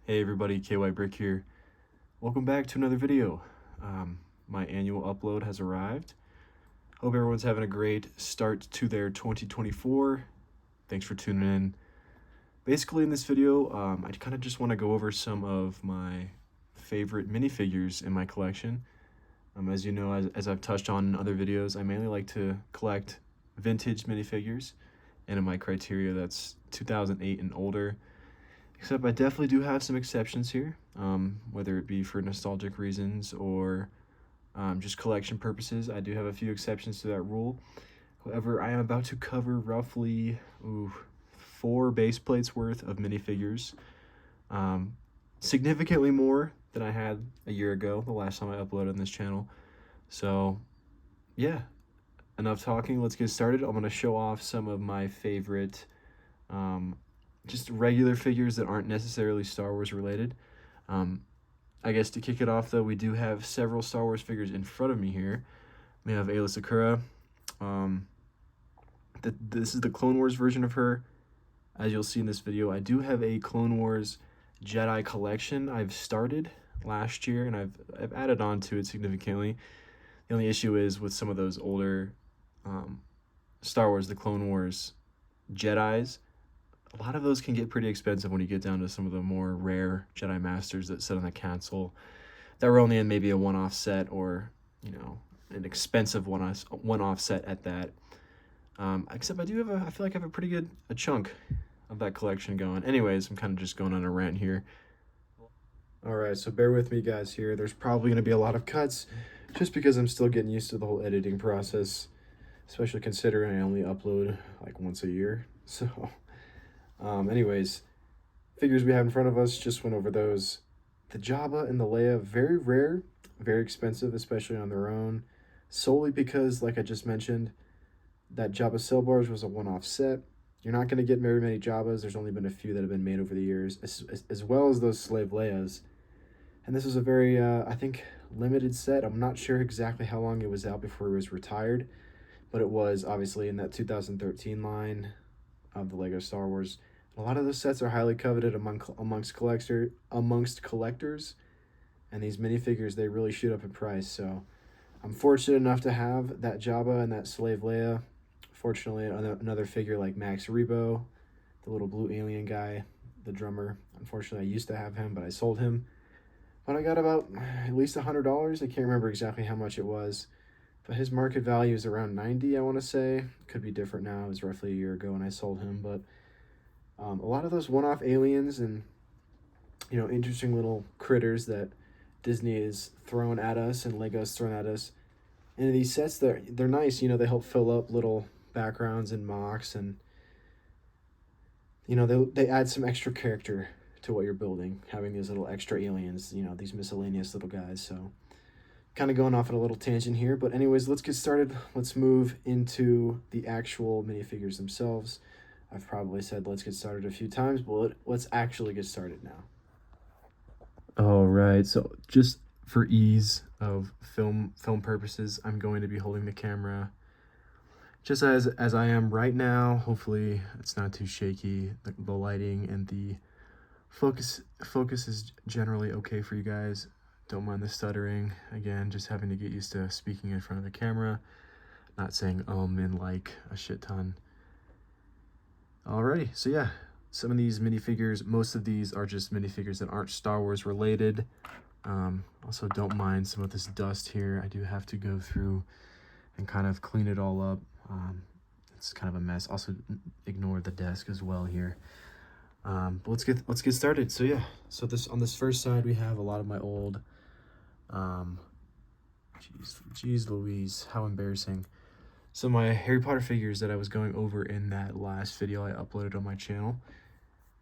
Hey everybody, KY Brick here. Welcome back to another video. My annual upload has arrived. Hope everyone's having a great start to their 2024. Thanks for tuning in. Basically in this video, I kind of just want to go over some of my favorite minifigures in my collection. As you know, as I've touched on in other videos, I mainly like to collect vintage minifigures, and in my criteria that's 2008 and older. Except I definitely do have some exceptions here, whether it be for nostalgic reasons or just collection purposes. I do have a few exceptions to that rule. However, I am about to cover roughly 4 base plates worth of minifigures, significantly more than I had a year ago, the last time I uploaded on this channel. So, yeah, enough talking. Let's get started. I'm going to show off some of my favorite just regular figures that aren't necessarily Star Wars related. I guess to kick it off, though, we do have several Star Wars figures in front of me here. We have Aayla Secura. This is the Clone Wars version of her. As you'll see in this video, I do have a Clone Wars Jedi collection I've started last year, and I've added on to it significantly. The only issue is with some of those older Star Wars, the Clone Wars Jedis, a lot of those can get pretty expensive when you get down to some of the more rare Jedi Masters that sit on the console that were only in maybe a one-off set, or, you know, an expensive one-off set at that. Except I feel like I have a pretty good chunk of that collection going. Anyways, I'm kind of just going on a rant here. Alright, so bear with me guys here. There's probably going to be a lot of cuts just because I'm still getting used to the whole editing process, especially considering I only upload like once a year. So anyways, figures we have in front of us, just went over those. The Jabba and the Leia, very rare, very expensive, especially on their own, solely because, like I just mentioned, that Jabba Cell Bars was a one-off set. You're not going to get very many Jabbas. There's only been a few that have been made over the years, as well as those Slave Leias. And this was a very, I think, limited set. I'm not sure exactly how long it was out before it was retired, but it was obviously in that 2013 line of the Lego Star Wars. A lot of those sets are highly coveted amongst collectors, and these minifigures, they really shoot up in price. So I'm fortunate enough to have that Jabba and that Slave Leia. Fortunately, another figure like Max Rebo, the little blue alien guy, the drummer. Unfortunately, I used to have him, but I sold him. But I got about at least $100. I can't remember exactly how much it was, but his market value is around 90, I want to say. Could be different now. It was roughly a year ago when I sold him, but a lot of those one-off aliens and, you know, interesting little critters that Disney is throwing at us and Lego's thrown at us. And these sets, they're nice. You know, they help fill up little backgrounds and mocks, and, you know, they add some extra character to what you're building, having these little extra aliens, you know, these miscellaneous little guys. So kind of going off on a little tangent here, but anyways, let's get started. Let's move into the actual minifigures themselves. I've probably said let's get started a few times, but let's actually get started now. All right, so just for ease of film purposes, I'm going to be holding the camera just as I am right now. Hopefully it's not too shaky. The lighting and the focus is generally okay for you guys. Don't mind the stuttering. Again, just having to get used to speaking in front of the camera, not saying and like a shit ton. Alrighty, so yeah, some of these minifigures, most of these are just minifigures that aren't Star Wars related. Also, don't mind some of this dust here. I do have to go through and kind of clean it all up. It's kind of a mess. Also, ignore the desk as well here. But let's get started. So yeah, so on this first side we have a lot of my old, geez Louise, how embarrassing. So my Harry Potter figures that I was going over in that last video I uploaded on my channel.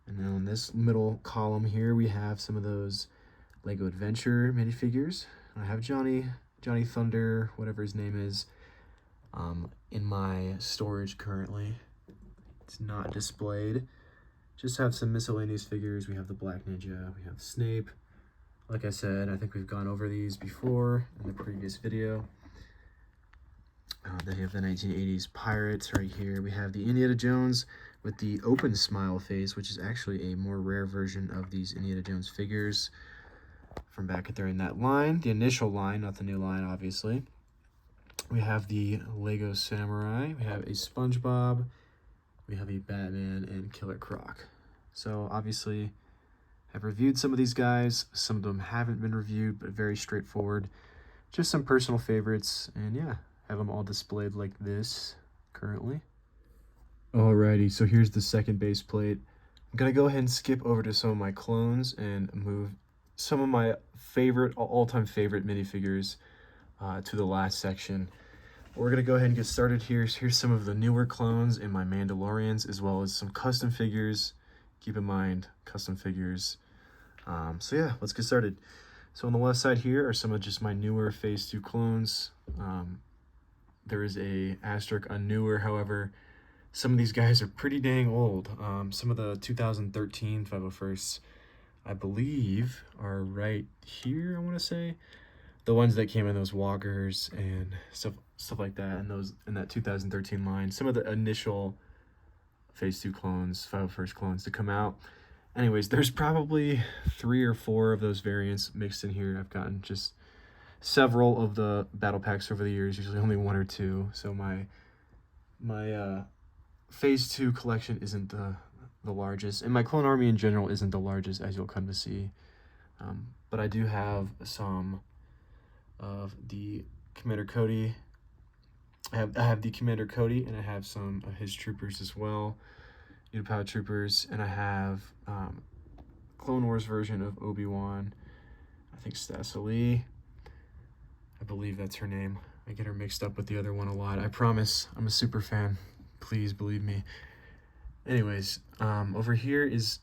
And then on this middle column here, we have some of those Lego Adventure minifigures. I have Johnny Thunder, whatever his name is, in my storage currently. It's not displayed. Just have some miscellaneous figures. We have the Black Ninja, we have Snape. Like I said, I think we've gone over these before in the previous video. Then you have the 1980s Pirates right here. We have the Indiana Jones with the open smile face, which is actually a more rare version of these Indiana Jones figures from back during that line, the initial line, not the new line, obviously. We have the Lego Samurai, we have a SpongeBob, we have a Batman, and Killer Croc. So obviously, I've reviewed some of these guys. Some of them haven't been reviewed, but very straightforward. Just some personal favorites, and yeah, have them all displayed like this currently. Alrighty, so here's the second base plate. I'm gonna go ahead and skip over to some of my clones and move some of my favorite, all-time favorite minifigures to the last section. We're gonna go ahead and get started here. Here's some of the newer clones in my Mandalorians, as well as some custom figures. Keep in mind, custom figures. So yeah, let's get started. So on the left side here are some of just my newer Phase 2 clones. There is a asterisk on newer, however, some of these guys are pretty dang old. Some of the 2013 501sts, I believe, are right here, I want to say. The ones that came in those walkers and stuff like that, and those in that 2013 line. Some of the initial Phase 2 clones, 501st clones to come out. Anyways, there's probably 3 or 4 of those variants mixed in here. I've gotten just several of the battle packs over the years, usually only 1 or 2. So my Phase 2 collection isn't the largest, and my clone army in general isn't the largest, as you'll come to see. But I do have some of the Commander Cody. I have the Commander Cody, and I have some of his troopers as well, Utapau troopers, and I have Clone Wars version of Obi-Wan. I think Stassa Lee. I believe that's her name. I get her mixed up with the other one a lot. I promise, I'm a super fan. Please believe me. Anyways, over here is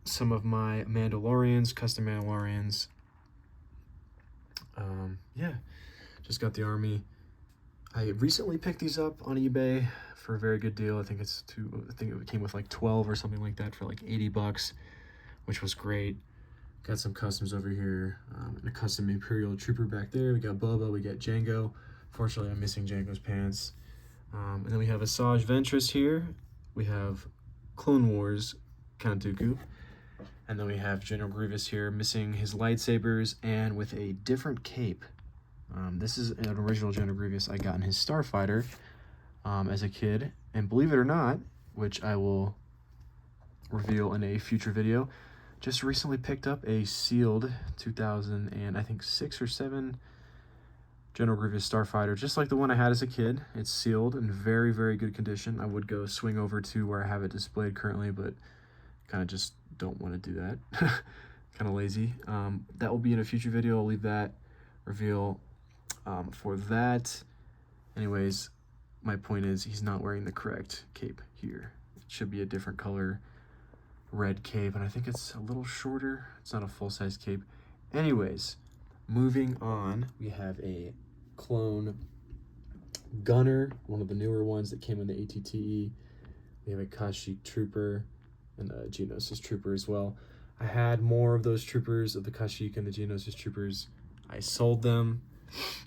some of my Mandalorians, custom Mandalorians. Yeah, just got the army. I recently picked these up on eBay for a very good deal. I think it came with like 12 or something like that for like 80 bucks, which was great. Got some customs over here, and a custom Imperial Trooper back there. We got Boba, we got Jango. Fortunately, I'm missing Jango's pants. And then we have Asajj Ventress here. We have Clone Wars Count Dooku. And then we have General Grievous here, missing his lightsabers and with a different cape. This is an original General Grievous I got in his Starfighter as a kid. And believe it or not, which I will reveal in a future video, just recently picked up a sealed 2006 or 7 General Grievous Starfighter, just like the one I had as a kid. It's sealed in very, very good condition. I would go swing over to where I have it displayed currently, but kind of just don't want to do that. Kind of lazy. That will be in a future video. I'll leave that reveal for that. Anyways, my point is he's not wearing the correct cape here. It should be a different color red cape, and I think it's a little shorter. It's not a full-size cape. Anyways, moving on, we have a clone gunner, one of the newer ones that came in the ATTE. We have a Kashyyyk trooper and a Geonosis trooper as well. I had more of those troopers, of the Kashyyyk and the Geonosis troopers. I sold them.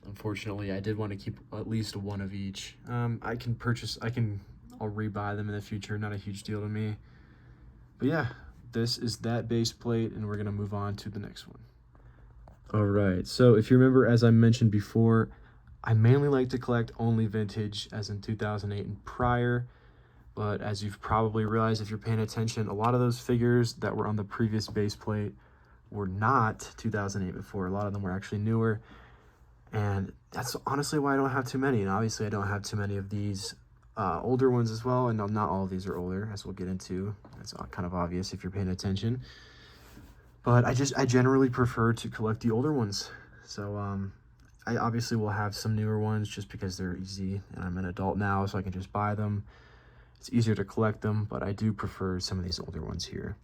Unfortunately, I did want to keep at least one of each. I'll rebuy them in the future. Not a huge deal to me. But yeah, this is that base plate, and we're going to move on to the next one. All right, so if you remember, as I mentioned before, I mainly like to collect only vintage, as in 2008 and prior. But as you've probably realized if you're paying attention, a lot of those figures that were on the previous base plate were not 2008 before. A lot of them were actually newer. And that's honestly why I don't have too many. And obviously I don't have too many of these older ones as well. And not all of these are older, as we'll get into. That's kind of obvious if you're paying attention. But I generally prefer to collect the older ones. So I obviously will have some newer ones just because they're easy. And I'm an adult now, so I can just buy them. It's easier to collect them, but I do prefer some of these older ones here.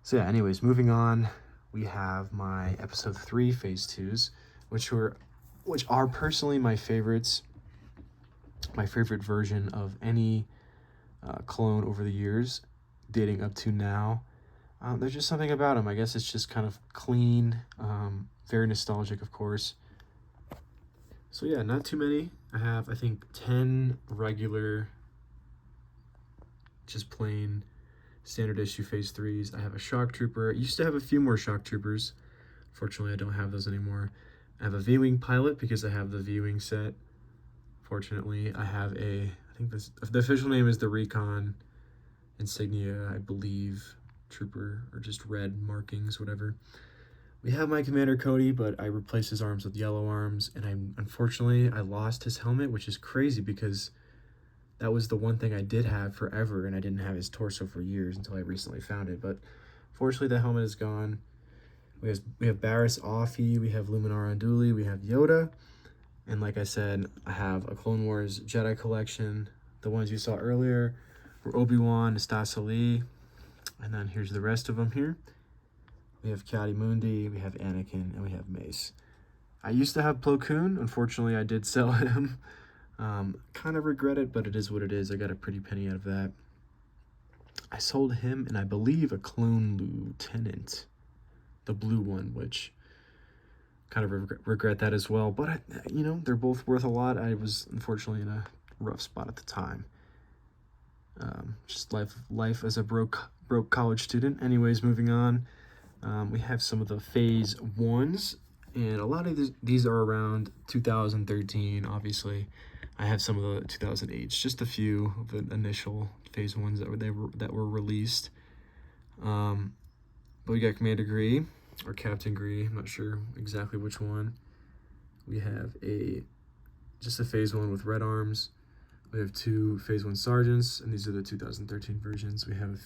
So yeah, anyways, moving on, we have my episode 3 phase 2s, which are personally my favorites. My favorite version of any clone over the years, dating up to now. There's just something about them. I guess it's just kind of clean, very nostalgic, of course. So yeah, not too many. I have, I think, 10 regular just plain standard issue phase 3s. I have a shock trooper. I used to have a few more shock troopers. Fortunately, I don't have those anymore. I have a V-Wing pilot because I have the V-Wing set. Fortunately, I have I think the official name is the Recon Insignia, I believe, trooper, or just red markings, whatever. We have my Commander Cody, but I replaced his arms with yellow arms, and unfortunately I lost his helmet, which is crazy because that was the one thing I did have forever, and I didn't have his torso for years until I recently found it. But fortunately, the helmet is gone. We have Barriss Offee, we have Luminar Unduli, we have Yoda, and like I said, I have a Clone Wars Jedi collection. The ones you saw earlier were Obi-Wan, Nastasa Lee, and then here's the rest of them here. We have Ki-Adi-Mundi, we have Anakin, and we have Mace. I used to have Plo Koon. Unfortunately, I did sell him. Kind of regret it, but it is what it is. I got a pretty penny out of that. I sold him and I believe a Clone Lieutenant, the blue one, which kind of regret that as well. But, you know, they're both worth a lot. I was unfortunately in a rough spot at the time. Just life as a broke college student. Anyways, moving on. We have some of the phase 1s, and a lot of these are around 2013, obviously. I have some of the 2008s, just a few of the initial phase 1s that were released. But we got Commander Gree, or Captain Gree, I'm not sure exactly which one. We have just a phase 1 with red arms. We have 2 phase 1 sergeants, and these are the 2013 versions. We have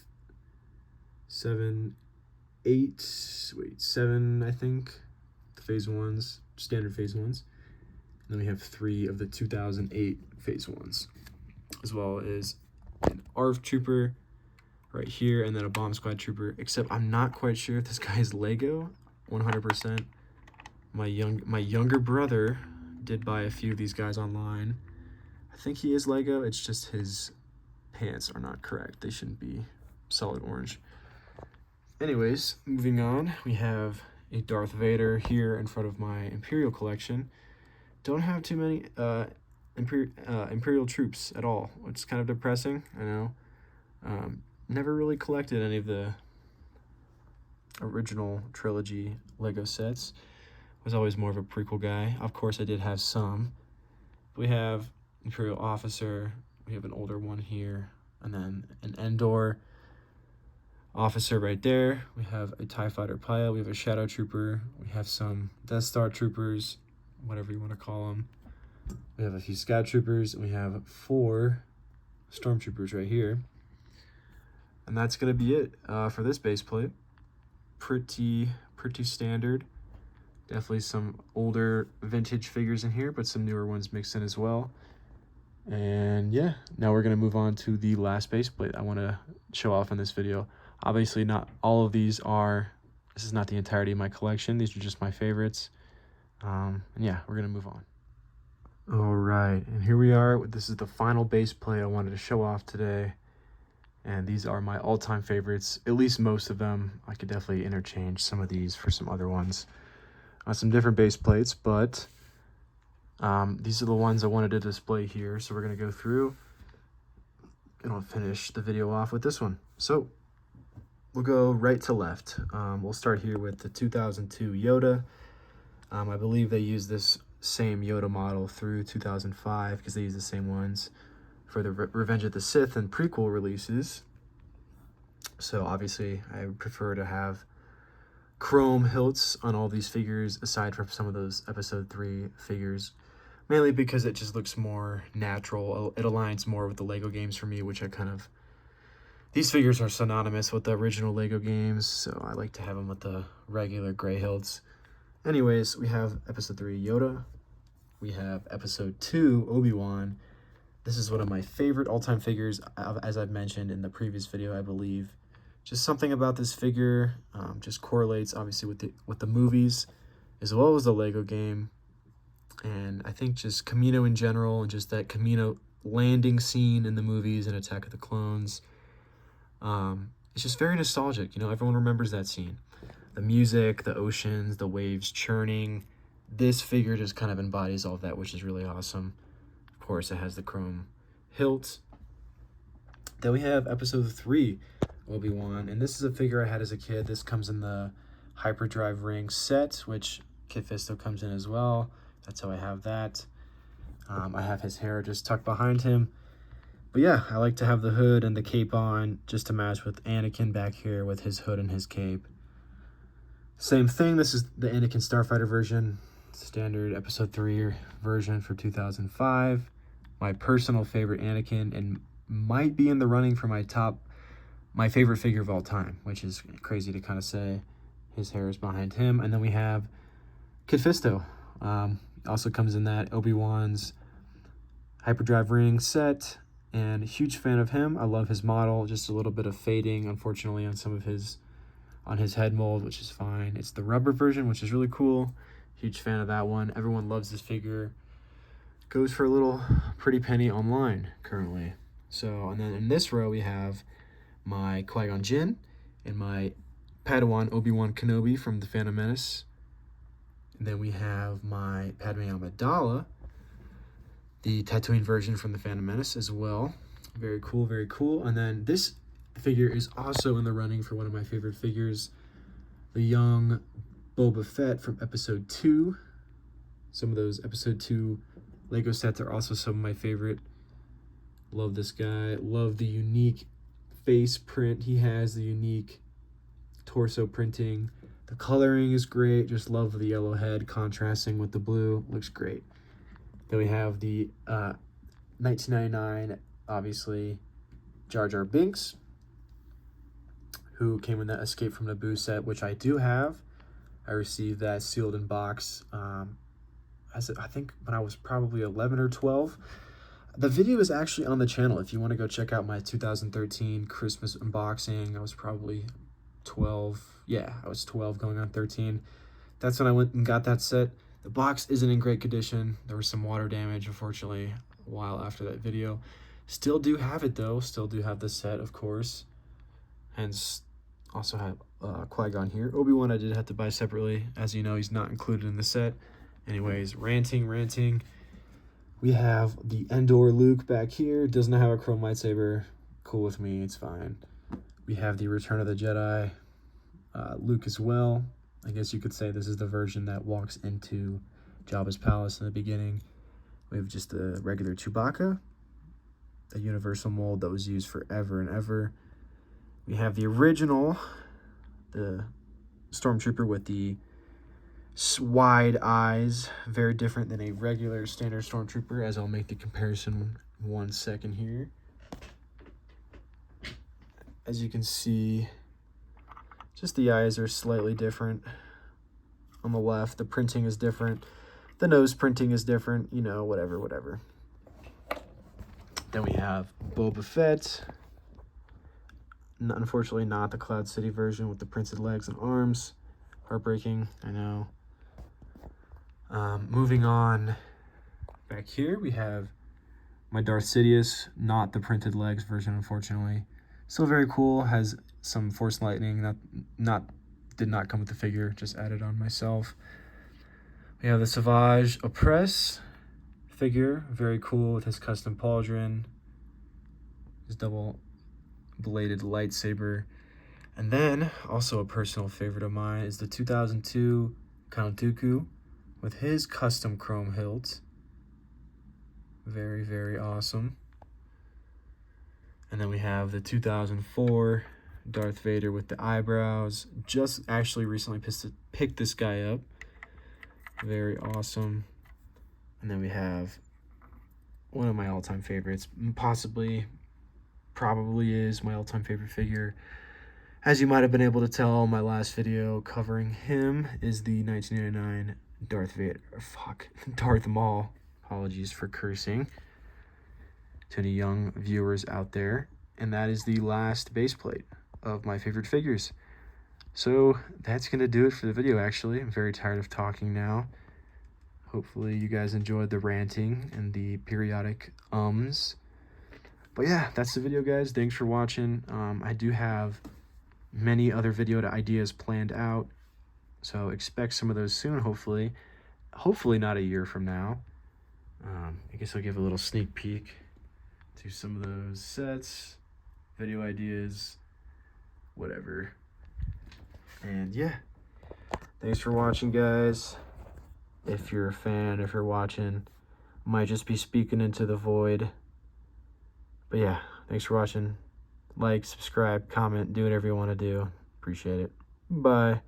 7, I think, the phase 1s, standard phase 1s. And then we have 3 of the 2008 phase 1s, as well as an ARF trooper right here, and then a bomb squad trooper, except I'm not quite sure if this guy is Lego 100%. My younger brother did buy a few of these guys online. I think he is Lego, it's just his pants are not correct. They shouldn't be solid orange. Anyways, moving on, we have a Darth Vader here in front of my Imperial collection. Don't have too many Imperial troops at all, which is kind of depressing, I know. Never really collected any of the original trilogy Lego sets. Was always more of a prequel guy. Of course, I did have some. We have Imperial Officer, we have an older one here, and then an Endor Officer right there. We have a TIE Fighter pilot, we have a Shadow Trooper, we have some Death Star Troopers, whatever you want to call them. We have a few Scout Troopers, and we have 4 Stormtroopers right here. And that's going to be it for this base plate. Pretty standard. Definitely some older vintage figures in here, but some newer ones mixed in as well. And yeah, now we're going to move on to the last base plate I want to show off in this video. Obviously, not all of these this is not the entirety of my collection. These are just my favorites. And yeah, we're going to move on. All right, and here we are. This is the final base plate I wanted to show off today. And these are my all-time favorites, at least most of them. I could definitely interchange some of these for some other ones. Some different base plates, but these are the ones I wanted to display here. So we're going to go through, and I'll finish the video off with this one. So we'll go right to left. We'll start here with the 2002 Yoda. I believe they used this same Yoda model through 2005 because they use the same ones for the Revenge of the Sith and prequel releases. So obviously I would prefer to have chrome hilts on all these figures aside from some of those episode 3 figures, mainly because it just looks more natural. It aligns more with the Lego games for me, which these figures are synonymous with the original Lego games, so I like to have them with the regular gray hilts. Anyways, we have episode 3 Yoda. We have episode 2 Obi-Wan. This is one of my favorite all-time figures, as I've mentioned in the previous video, I believe. Just something about this figure just correlates, obviously, with the movies, as well as the Lego game. And I think just Kamino in general, and just that Kamino landing scene in the movies and Attack of the Clones. It's just very nostalgic, you know, everyone remembers that scene. The music, the oceans, the waves churning. This figure just kind of embodies all of that, which is really awesome. Of course, it has the chrome hilt. Then we have episode 3, Obi-Wan, and this is a figure I had as a kid. This comes in the hyperdrive ring set, which Kit Fisto comes in as well. That's how I have that. I have his hair just tucked behind him. But yeah, I like to have the hood and the cape on just to match with Anakin back here with his hood and his cape. Same thing, this is the Anakin Starfighter version, standard episode 3 version for 2005. My personal favorite Anakin, and might be in the running for my favorite figure of all time, which is crazy to kind of say. His hair is behind him. And then we have Kit Fisto. Also comes in that Obi-Wan's hyperdrive ring set, and huge fan of him. I love his model, just a little bit of fading, unfortunately, on some of his head mold, which is fine. It's the rubber version, which is really cool. Huge fan of that one. Everyone loves this figure. Goes for a little pretty penny online currently. So, and then in this row we have my Qui-Gon Jinn and my Padawan Obi-Wan Kenobi from The Phantom Menace. And then we have my Padme Amidala, the Tatooine version from The Phantom Menace as well. Very cool, very cool. And then this figure is also in the running for one of my favorite figures, the young Boba Fett from episode 2. Some of those episode 2 Lego sets are also some of my favorite. Love this guy. Love the unique face print he has, the unique torso printing. The coloring is great. Just love the yellow head contrasting with the blue. Looks great. Then we have the 1999, obviously, Jar Jar Binks, who came in that Escape from Naboo set, which I do have. I received that sealed in box, I think when I was probably 11 or 12. The video is actually on the channel if you want to go check out my 2013 Christmas unboxing. I was probably 12. Yeah, I was 12 going on 13. That's when I went and got that set. The box isn't in great condition. There was some water damage, unfortunately, a while after that video. Still do have it, though. Still do have the set, of course. Hence, also have Qui-Gon here. Obi-Wan I did have to buy separately. As you know, he's not included in the set. Anyways, ranting. We have the Endor Luke back here. Does not have a chrome lightsaber. Cool with me, it's fine. We have the Return of the Jedi Luke as well. I guess you could say this is the version that walks into Jabba's palace in the beginning. We have just the regular Chewbacca, a universal mold that was used forever and ever. We have the original, the Stormtrooper with the wide eyes, very different than a regular standard Stormtrooper, as I'll make the comparison in 1 second here. As you can see, just the eyes are slightly different. On the left, the printing is different. The nose printing is different, you know, whatever. Then we have Boba Fett. Unfortunately, not the Cloud City version with the printed legs and arms. Heartbreaking, I know. Moving on, back here we have my Darth Sidious, not the printed legs version, unfortunately. Still very cool, has some Force Lightning, did not come with the figure, just added on myself. We have the Savage Opress figure, very cool with his custom pauldron, his double-bladed lightsaber. And then, also a personal favorite of mine, is the 2002 Count Dooku with his custom chrome hilt. Very, very awesome. And then we have the 2004 Darth Vader with the eyebrows. Just actually recently picked this guy up. Very awesome. And then we have one of my all-time favorites, probably is my all-time favorite figure. As you might have been able to tell, my last video covering him is the 1999 Darth Maul. Apologies for cursing to any young viewers out there. And that is the last base plate of my favorite figures. So that's going to do it for the video, actually. I'm very tired of talking now. Hopefully you guys enjoyed the ranting and the periodic ums. But yeah, that's the video, guys. Thanks for watching. I do have many other video ideas planned out, so expect some of those soon, hopefully not a year from now. I guess I'll give a little sneak peek to some of those sets. video ideas, whatever. And yeah, thanks for watching, guys. If you're a fan, if you're watching, might just be speaking into the void. But yeah, thanks for watching. Like, subscribe, comment, do whatever you want to do. Appreciate it. Bye.